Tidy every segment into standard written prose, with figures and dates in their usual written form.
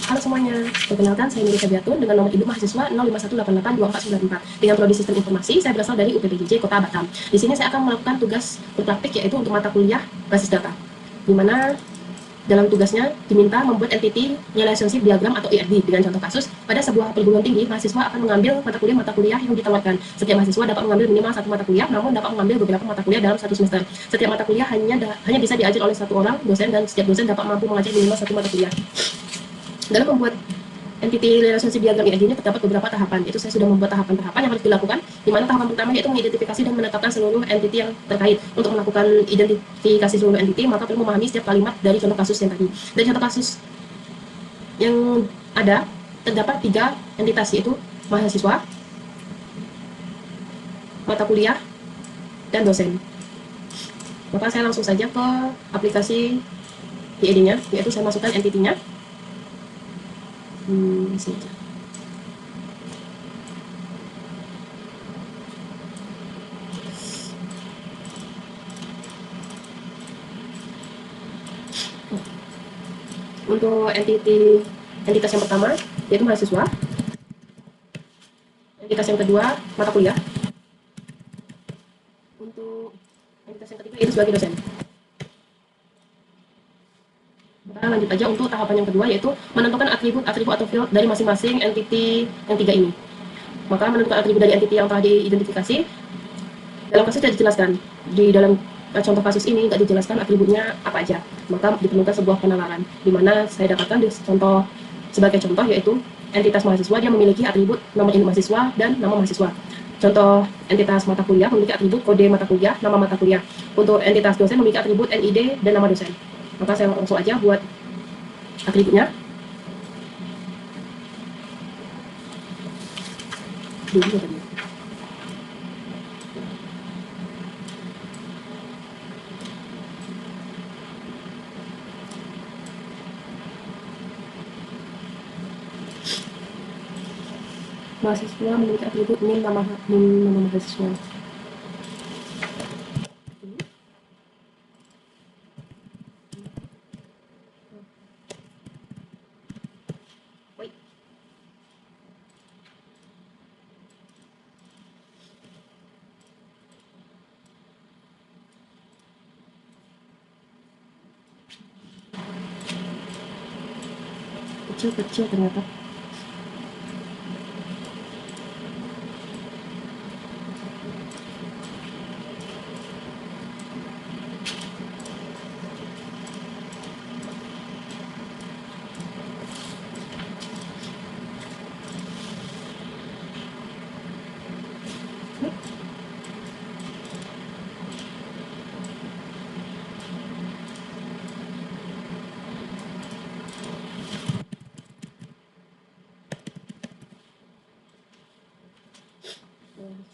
Halo semuanya, perkenalkan saya Miri Febiatun dengan nomor induk mahasiswa 051882494. Dengan prodi sistem informasi, saya berasal dari UPBJJ Kota Batam. Di sini saya akan melakukan tugas berpraktik yaitu untuk mata kuliah basis data, di mana dalam tugasnya diminta membuat entity relationship diagram atau ERD. Dengan contoh kasus, pada sebuah perguruan tinggi, mahasiswa akan mengambil mata kuliah yang ditawarkan. Setiap mahasiswa dapat mengambil minimal satu mata kuliah, namun dapat mengambil beberapa mata kuliah dalam satu semester. Setiap mata kuliah hanya bisa diajar oleh satu orang dosen, dan setiap dosen dapat mampu mengajar minimal satu mata kuliah. Dalam membuat entity relationship diagram ERD-nya terdapat beberapa tahapan. Itu saya sudah membuat tahapan-tahapan yang harus dilakukan, di mana tahapan pertama yaitu mengidentifikasi dan menetapkan seluruh entity yang terkait. Untuk melakukan identifikasi seluruh entity, maka perlu memahami setiap kalimat dari contoh kasus yang tadi. Dari contoh kasus yang ada, terdapat 3 entitas, yaitu mahasiswa, mata kuliah, dan dosen. Maka saya langsung saja ke aplikasi ERD-nya, yaitu saya masukkan entity-nya. Sini. Untuk entitas yang pertama yaitu mahasiswa, entitas yang kedua mata kuliah, untuk entitas yang ketiga itu sebagai dosen. Maka lanjut aja untuk tahapan yang kedua, yaitu menentukan atribut atau field dari masing-masing entity yang 3 ini. Maka menentukan atribut dari entity yang telah diidentifikasi dalam kasus tidak dijelaskan. Di dalam contoh kasus ini tidak dijelaskan atributnya apa aja, maka diperlukan sebuah penalaran, di mana saya dapatkan di sebagai contoh yaitu entitas mahasiswa, dia memiliki atribut nomor induk mahasiswa dan nama mahasiswa. Contoh entitas mata kuliah memiliki atribut kode mata kuliah, nama mata kuliah. Untuk entitas dosen memiliki atribut NID dan nama dosen. Maka saya langsung aja buat atributnya. Mahasiswa memiliki atribut nama mahasiswa. Kecil ternyata.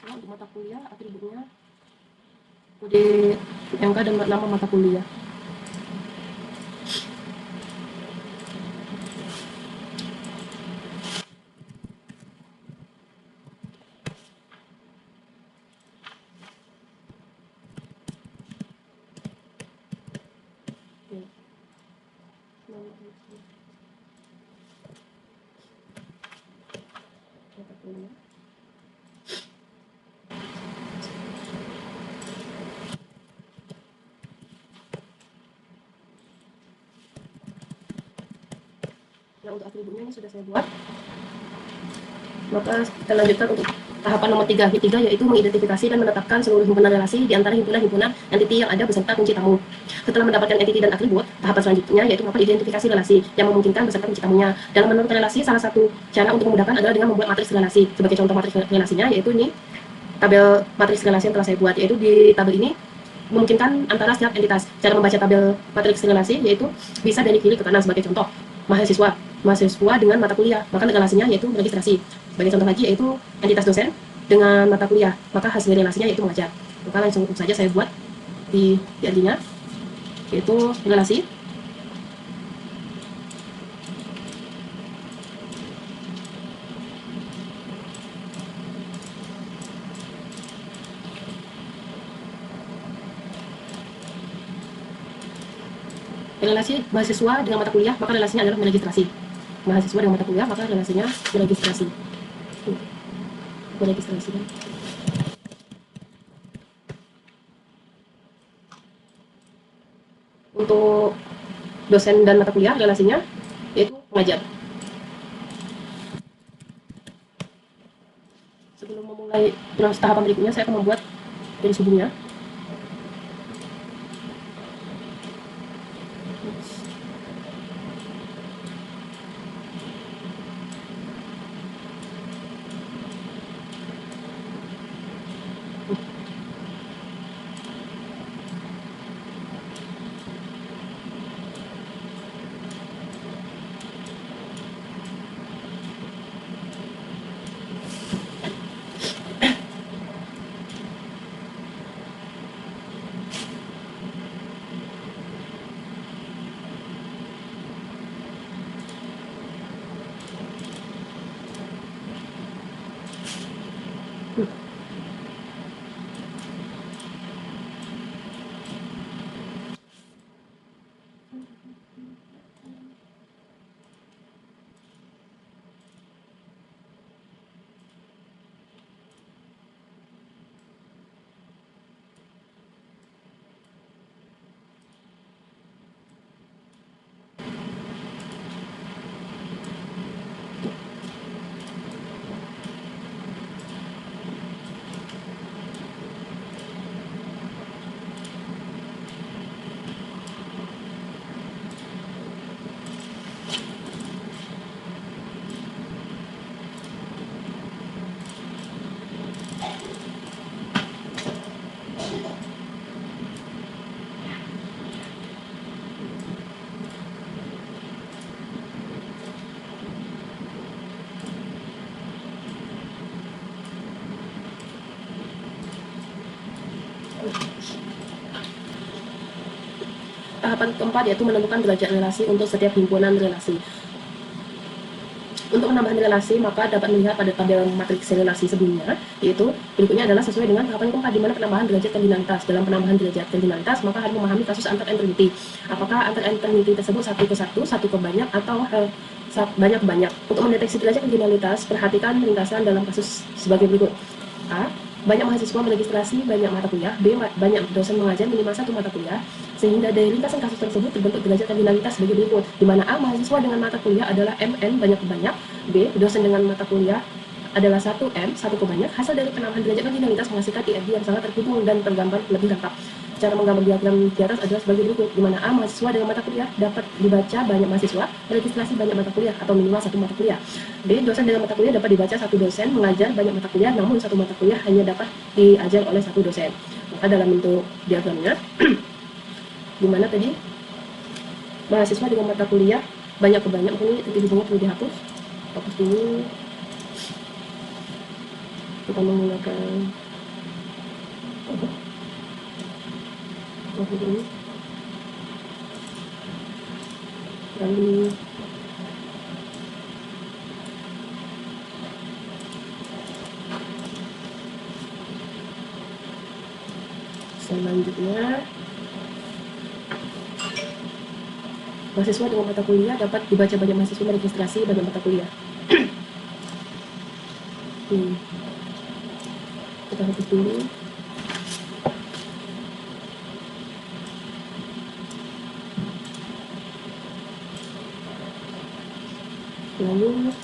Untuk mata kuliah atributnya kode MK dan nama mata kuliah. Mata kuliah. Nah, untuk atributnya ini sudah saya buat. Maka kita lanjutkan untuk tahapan nomor 3. Ketiga yaitu mengidentifikasi dan menetapkan seluruh himpunan relasi di antara himpunan-himpunan entity yang ada beserta kunci tamu. Setelah mendapatkan entity dan atribut, tahapan selanjutnya yaitu melakukan identifikasi relasi yang memungkinkan beserta kunci tamunya. Dalam menentukan relasi, salah satu cara untuk memudahkan adalah dengan membuat matriks relasi. Sebagai contoh matriks relasinya yaitu ini tabel matriks relasi yang telah saya buat, yaitu di tabel ini memungkinkan antara setiap entitas. Cara membaca tabel matriks relasi yaitu bisa dari kiri ke kanan. Sebagai contoh, mahasiswa dengan mata kuliah, maka relasinya yaitu registrasi. Sebagai contoh lagi yaitu entitas dosen dengan mata kuliah, maka hasil relasinya yaitu mengajar. Maka langsung saja saya buat di artinya yaitu relasi mahasiswa dengan mata kuliah, maka relasinya adalah registrasi. mahasiswa dengan mata kuliah, maka relasinya meregistrasi. Meregistrasikan. Untuk dosen dan mata kuliah, relasinya yaitu mengajar. Sebelum memulai tahapan berikutnya, saya akan membuat garis hubungnya. Tahapan keempat yaitu menentukan derajat relasi untuk setiap himpunan relasi. Untuk menambah relasi, maka dapat melihat pada tabel matriks relasi sebelumnya, yaitu berikutnya adalah sesuai dengan tahapan keempat, di mana penambahan derajat kardinalitas. Dalam penambahan derajat kardinalitas, maka harus memahami kasus antar entity. Apakah antar entity tersebut satu ke satu ke banyak, atau banyak. Untuk mendeteksi derajat kardinalitas, perhatikan ringkasan dalam kasus sebagai berikut. A. Banyak mahasiswa meregistrasi banyak mata kuliah. B. Banyak dosen mengajar minimal satu mata kuliah. Sehingga dari ringkasan kasus tersebut terbentuk derajat kardinalitas sebagai berikut, di mana A. Mahasiswa dengan mata kuliah adalah MN banyak ke banyak. B. Dosen dengan mata kuliah adalah 1M satu ke banyak. Hasil dari penambahan derajat kardinalitas menghasilkan IFD yang sangat terhubung dan tergambar lebih lengkap. Cara menggambar diagram di atas adalah sebagai berikut, di mana A. Mahasiswa dengan mata kuliah dapat dibaca banyak mahasiswa meregistrasi banyak mata kuliah atau minimal satu mata kuliah. B. Dosen dengan mata kuliah dapat dibaca satu dosen mengajar banyak mata kuliah, namun satu mata kuliah hanya dapat diajar oleh satu dosen. Maka dalam bentuk diagramnya, di mana tadi mahasiswa dengan mata kuliah banyak ke banyak, ini titik hubungnya perlu dihapus. Hapus dulu. Kita menggunakan ini. Lalu selanjutnya, mahasiswa dengan mata kuliah dapat dibaca banyak mahasiswa meregistrasi banyak mata kuliah. Kita hapus dulu. Lalu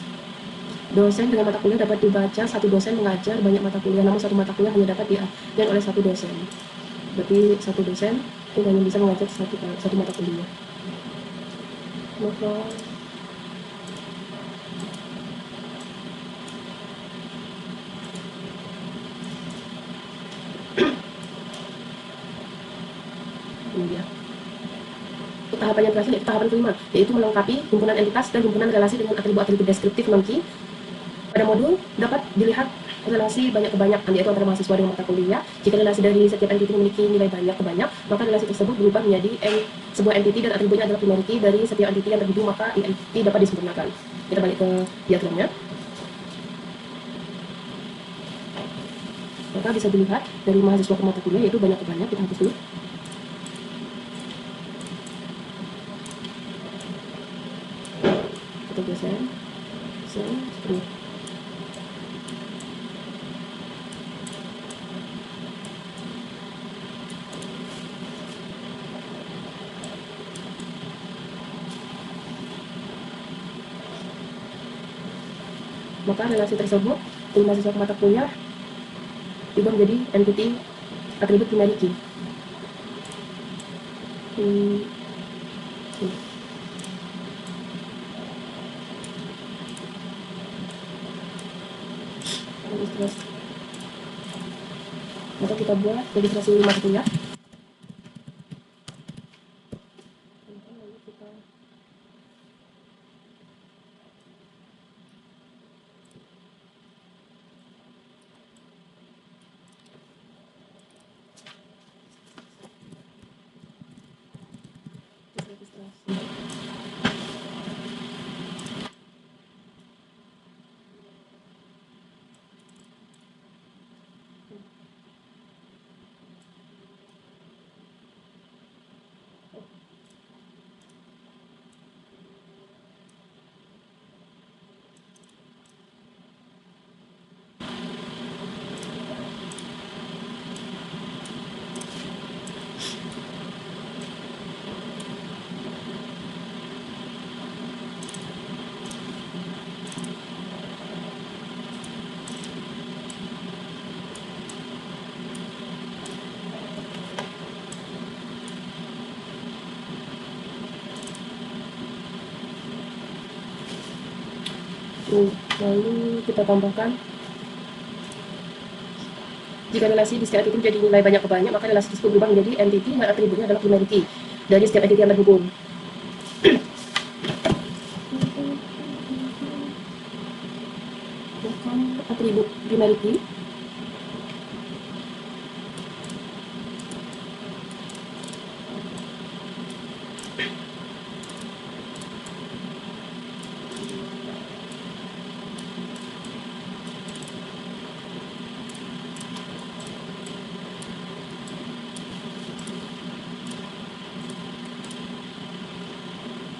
dosen dengan mata kuliah dapat dibaca satu dosen mengajar banyak mata kuliah, namun satu mata kuliah hanya dapat diajar oleh satu dosen. Berarti satu dosen itu hanya bisa mengajar satu mata kuliah. Maka ini dia. Tahapan yang terakhir yaitu tahapan kelima, yaitu melengkapi himpunan entitas dan himpunan relasi dengan atribut-atribut deskriptif non-key. Pada modul dapat dilihat relasi banyak ke banyak, yaitu antara mahasiswa dengan mata kuliah. Jika relasi dari setiap entity memiliki nilai banyak ke banyak, maka relasi tersebut berubah menjadi sebuah entity dan atributnya adalah primary key dari setiap entity yang terhubung, maka entity dapat disempurnakan. Kita balik ke diagramnya. Maka bisa dilihat dari mahasiswa ke mata kuliah yaitu banyak ke banyak. Kita hapus dulu. Kita selesai. Seperti maka relasi tersebut untuk mahasiswa mata kuliah juga menjadi entity atribut primary key. Maka kita buat registrasi mata kuliah. Lalu kita registrasi. Lalu kita tambahkan, jika relasi di setiap entity menjadi nilai banyak ke banyak, maka relasi tersebut berubah menjadi entity dan atributnya adalah primary key dari setiap entity yang terhubung. Atribut primary key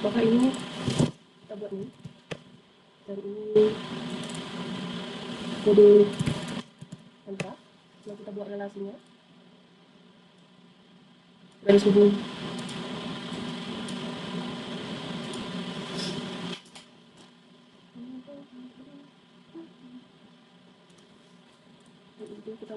maka ini kita buat ini, dan ini kode MK. Setelah kita buat relasinya, garis hubung itu kita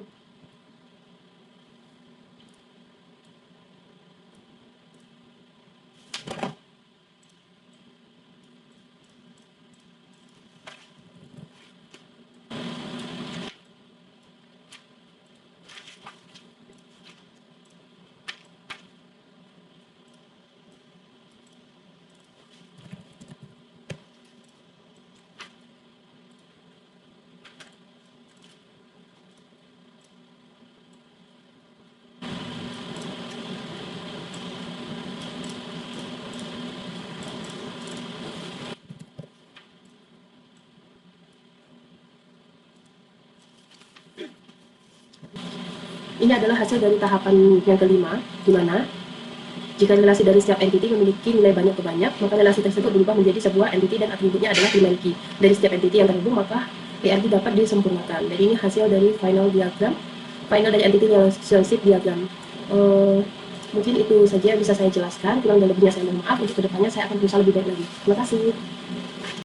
ini adalah hasil dari tahapan yang kelima, di mana jika relasi dari setiap entity memiliki nilai banyak ke banyak, maka relasi tersebut berubah menjadi sebuah entity dan atributnya adalah primary key. Dari setiap entity yang terhubung, maka ERG dapat disempurnakan. Jadi ini hasil dari final diagram, final dari entity relationship diagram. Mungkin itu saja yang bisa saya jelaskan. Kurang dan lebihnya saya mohon maaf. Untuk kedepannya saya akan berusaha lebih baik lagi. Terima kasih.